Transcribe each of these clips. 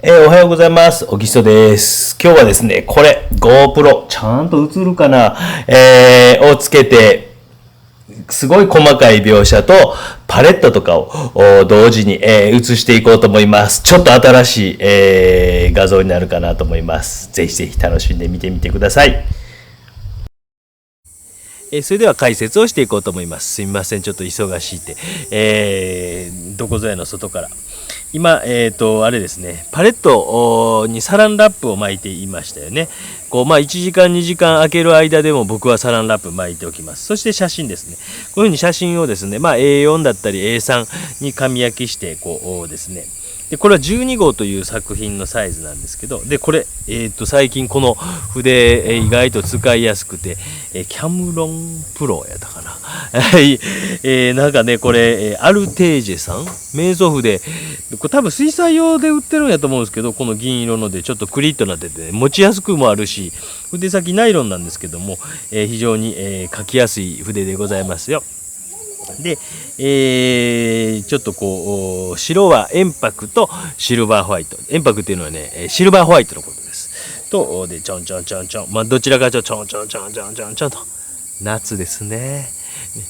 おはようございます。おぎそです。今日はですね、これ、GoPro、ちゃんと映るかな、をつけて、すごい細かい描写とパレットとかを同時に、映していこうと思います。ちょっと新しい、画像になるかなと思います。ぜひぜひ楽しんで見てみてください。それでは解説をしていこうと思います。すみません、ちょっと忙しいって、どこぞやの外から。今、あれですね、パレットにサランラップを巻いていましたよね。1時間2時間空ける間でも僕はサランラップ巻いておきます。そして写真ですね。こういうふうに写真をですね、A4 だったり A3 に紙焼きして、ですね、でこれは12号という作品のサイズなんですけど、でこれ、最近この筆、意外と使いやすくて、キャムロンプロやったかななんかねこれ、アルテージェさん瞑想筆、これ多分水彩用で売ってるんやと思うんですけど、この銀色のでちょっとクリッとなってて、ね、持ちやすくもあるし、筆先ナイロンなんですけども、非常に、書きやすい筆でございますよ。で、ちょっと白は鉛白とシルバーホワイト。鉛白っていうのはね、シルバーホワイトのことです。と、で、ちょんちょんちょんちょん。どちらかちょんちょんちょんちょんちょんちょんちょんと。夏ですね。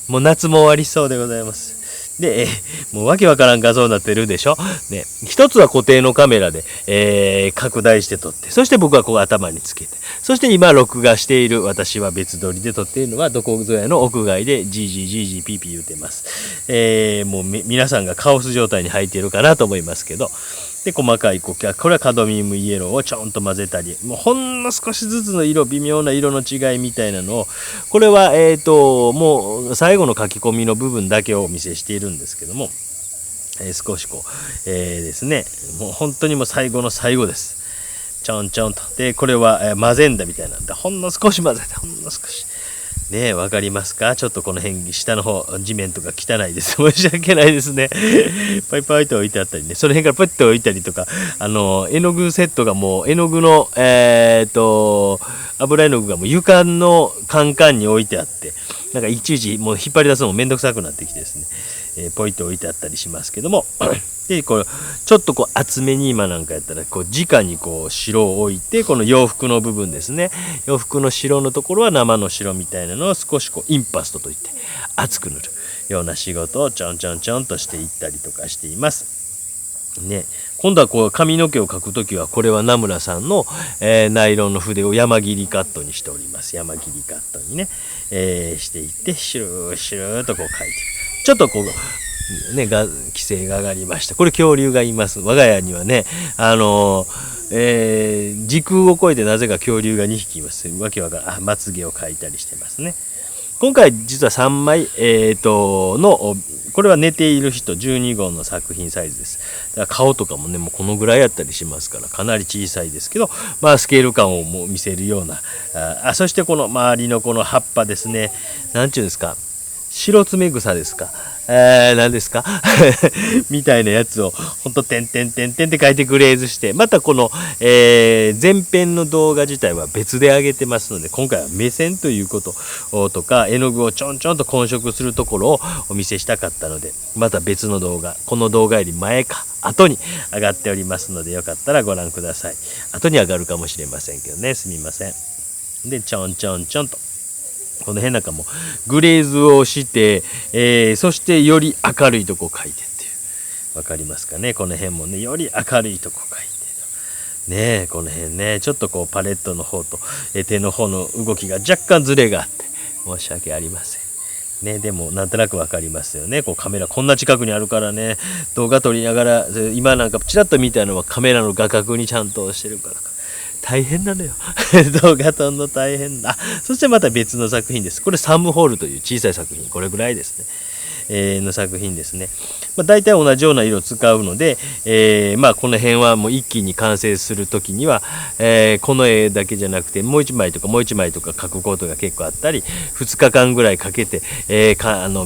もう夏も終わりそうでございます。で、もうわけわからん画像になってるでしょ。ね、一つは固定のカメラで、拡大して撮って、そして僕は頭につけて、そして今録画している私は別撮りで撮っているのはどこぞやの屋外でジージージージーピーピー言うてます。もう皆さんがカオス状態に入っているかなと思いますけど、で細かいこれはカドミウムイエローをちょんと混ぜたり、もうほんの少しずつの微妙な色の違いみたいなのを、これはもう最後の書き込みの部分だけをお見せしているんですけども、少しですね、もう本当にもう最後の最後です。ちょんちょんと。でこれは、混ぜんだみたいなんで、ほんの少し混ぜて、ほんの少しねえ、わかりますか？ちょっとこの辺下の方地面とか汚いです。申し訳ないですね。パイパイと置いてあったりね、その辺からプッと置いたりとか、絵の具セットがもう絵の具の油絵の具がもう床のカンカンに置いてあって、なんかいちいちもう引っ張り出すのもめんどくさくなってきてですね、ポイと置いてあったりしますけども。でちょっと厚めに今なんかやったら直に白を置いて、この洋服の部分ですね、洋服の白のところは生の白みたいなのを少しインパストといって厚く塗るような仕事をちょんちょんちょんとしていったりとかしていますね。今度は髪の毛を描くときは、これは名村さんの、ナイロンの筆を山切りカットにしております。山切りカットにね、していって、シューシューと描いてる。ちょっとね、規制が上がりました。これ恐竜がいます。我が家にはね、時空を超えてなぜか恐竜が2匹います。わけわからん。まつげを描いたりしてますね。今回実は3枚、これは寝ている人12号の作品サイズです。だから顔とかもね、もうこのぐらいやったりしますから、かなり小さいですけど、スケール感をもう見せるような。そしてこの周りのこの葉っぱですね。なんていうんですか。白爪草ですか。何ですかみたいなやつをほんと点々点々って書いてグレーズして、またこの、前編の動画自体は別で上げてますので、今回は目線ということとか絵の具をちょんちょんと混色するところをお見せしたかったので、また別の動画、この動画より前か後に上がっておりますので、よかったらご覧ください。後に上がるかもしれませんけどね、すみません。でちょんちょんちょんとこの辺なんかもグレーズをして、そしてより明るいとこ描いてっていう、わかりますかね。この辺もね、より明るいとこ描いてね、この辺ね、ちょっとパレットの方と、手の方の動きが若干ズレがあって申し訳ありませんね。でもなんとなくわかりますよね。カメラこんな近くにあるからね、動画撮りながら、今なんかちらっと見たのはカメラの画角にちゃんとしてるから大変なのよ。動画撮んの大変だ。そしてまた別の作品です。これサムホールという小さい作品、これぐらいですね。の作品ですね。大体同じような色を使うので、この辺はもう一気に完成する時には、この絵だけじゃなくてもう一枚とかもう一枚とか描くことが結構あったり、2日間ぐらいかけて、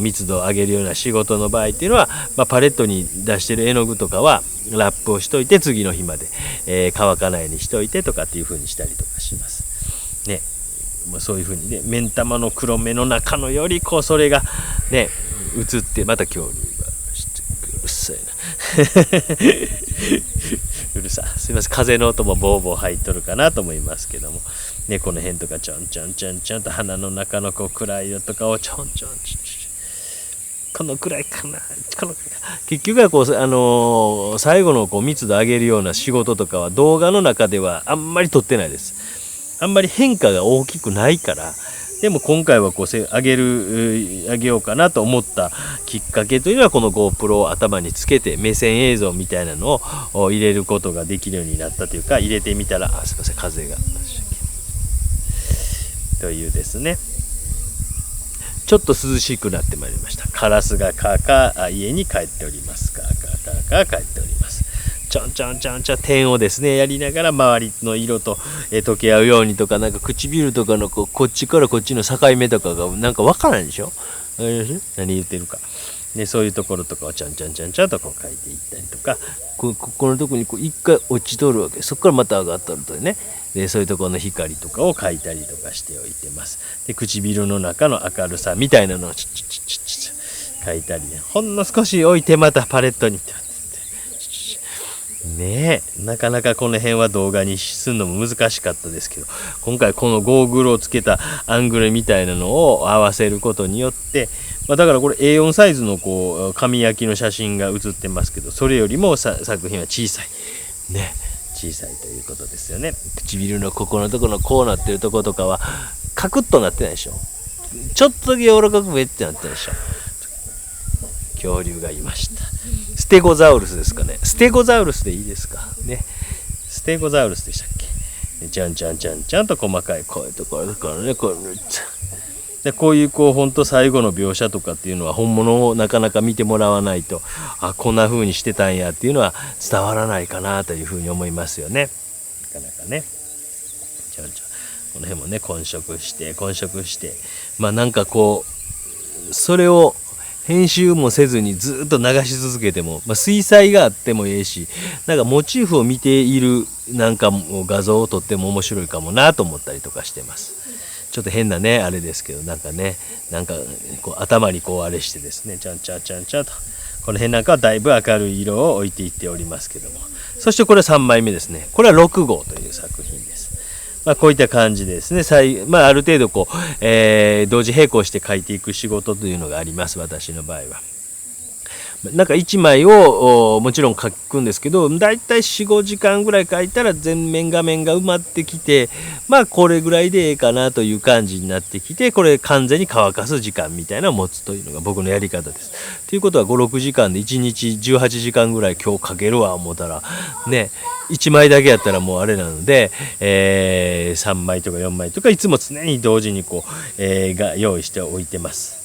密度を上げるような仕事の場合っていうのは、パレットに出してる絵の具とかはラップをしといて次の日まで、乾かないようにしといてとかっていう風にしたりとかしますね。そういう風にね、目ん玉の黒目の中のよりそれがね映って、また恐竜がうるさいなうるるさ、すいません、風の音もボーボー入っとるかなと思いますけどもね、この辺とかちょんちょんちょんちょんと鼻の中のこう暗い色とかをちょんちょんちょんちょん、このくらいかな、このくらいか。結局はこう、最後のこう密度上げるような仕事とかは動画の中ではあんまり撮ってないです。あんまり変化が大きくないから。でも今回はこう上げようかなと思ったきっかけというのは、この GoPro を頭につけて目線映像みたいなのを入れることができるようになったというか、入れてみたら、すいません、風がというですね、ちょっと涼しくなってまいりました。カラスがカーカー家に帰っております。カーカーカーカー帰っております。ちょんちょんちょんちょん点をですねやりながら、周りの色と溶け合うようにとか、なんか唇とかのこっちからこっちの境目とかがなんかわからないでしょ、何言ってるか。でそういうところとかをちょんちょんちょんちょんとこう書いていったりとか、このとこにこう一回落ちとるわけ、そこからまた上がっとるとね。でそういうところの光とかを描いたりとかしておいてます。で唇の中の明るさみたいなのをちょ描いたりね、ほんの少し置いてまたパレットにねえ、なかなかこの辺は動画にするのも難しかったですけど、今回このゴーグルをつけたアングルみたいなのを合わせることによって、だからこれ A4 サイズのこう紙焼きの写真が写ってますけど、それよりも作品は小さいね、小さいということですよね。唇のここのところのこうなってるところとかはカクッとなってないでしょ、ちょっとだけ柔らかくべってなってるでしょ。恐竜がいました。ステゴザウルスですかね。ステゴザウルスでいいですかね。ステゴザウルスでしたっけ。ちゃんちゃんちゃんちゃんと細かいこういうところだからね、こういう本当最後の描写とかっていうのは本物をなかなか見てもらわないと、こんな風にしてたんやっていうのは伝わらないかなというふうに思いますよね。なかなかね。ちゃんちゃんこの辺もね混色してなんかこうそれを編集もせずにずっと流し続けても、水彩があってもいいし、なんかモチーフを見ているなんか画像を撮っても面白いかもなと思ったりとかしてます。ちょっと変なねあれですけど、なんかこう頭にこうあれしてですね、ちゃんちゃんちゃんちゃんとこの辺なんかはだいぶ明るい色を置いていっておりますけども、そしてこれ3枚目ですね。これは6号という作品です。こういった感じでですね、ある程度こう、同時並行して書いていく仕事というのがあります、私の場合は。なんか1枚をもちろん書くんですけど、だいたい 4,5 時間ぐらい書いたら全面画面が埋まってきて、これぐらいでええかなという感じになってきて、これ完全に乾かす時間みたいなのを持つというのが僕のやり方です。ということは5、6時間で1日18時間ぐらい今日書けるわ思ったらね、1枚だけやったらもうあれなので、3枚とか4枚とかいつも常に同時にが用意しておいてます。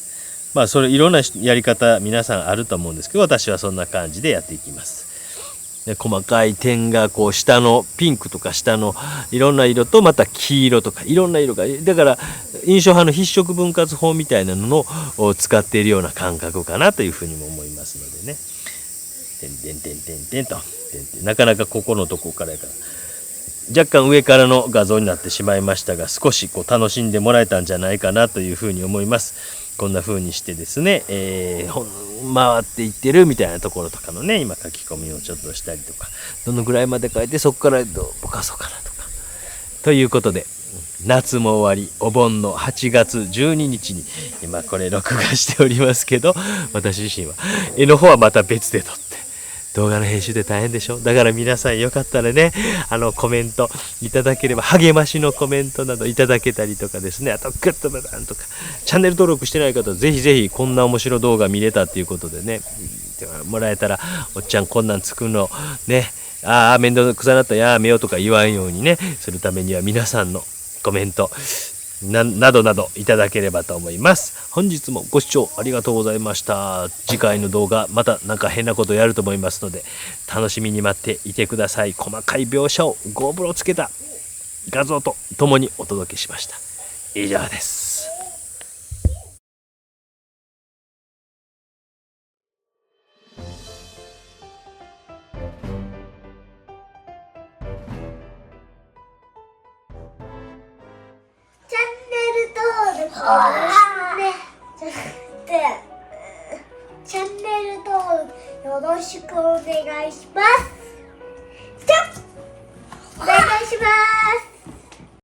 それいろんなやり方皆さんあると思うんですけど、私はそんな感じでやっていきます。で細かい点がこう下のピンクとか下のいろんな色とまた黄色とかいろんな色が、だから印象派の筆色分割法みたいなのを使っているような感覚かなというふうにも思いますのでね。点点点点点となかなかここのとこからやから若干上からの画像になってしまいましたが、少し楽しんでもらえたんじゃないかなというふうに思います。こんな風にしてですね、回っていってるみたいなところとかのね、今書き込みをちょっとしたりとか、どのぐらいまで書いてそこからぼかそうかなとか。ということで、夏も終わり、お盆の8月12日に今これ録画しておりますけど、私自身は絵の方はまた別で撮って、動画の編集で大変でしょ。だから皆さんよかったらね、コメントいただければ、励ましのコメントなどいただけたりとかですね、あとグッドボタンとか、チャンネル登録してない方はぜひぜひこんな面白動画見れたっていうことでね、もらえたら、おっちゃんこんなん作るのね、面倒くさなったらやめようとか言わんようにね、するためには皆さんのコメントなどなどいただければと思います。本日もご視聴ありがとうございました。次回の動画またなんか変なことやると思いますので楽しみに待っていてください。細かい描写をGoProをつけた画像とともにお届けしました。以上です。チャンネル登録よろしくお願いします。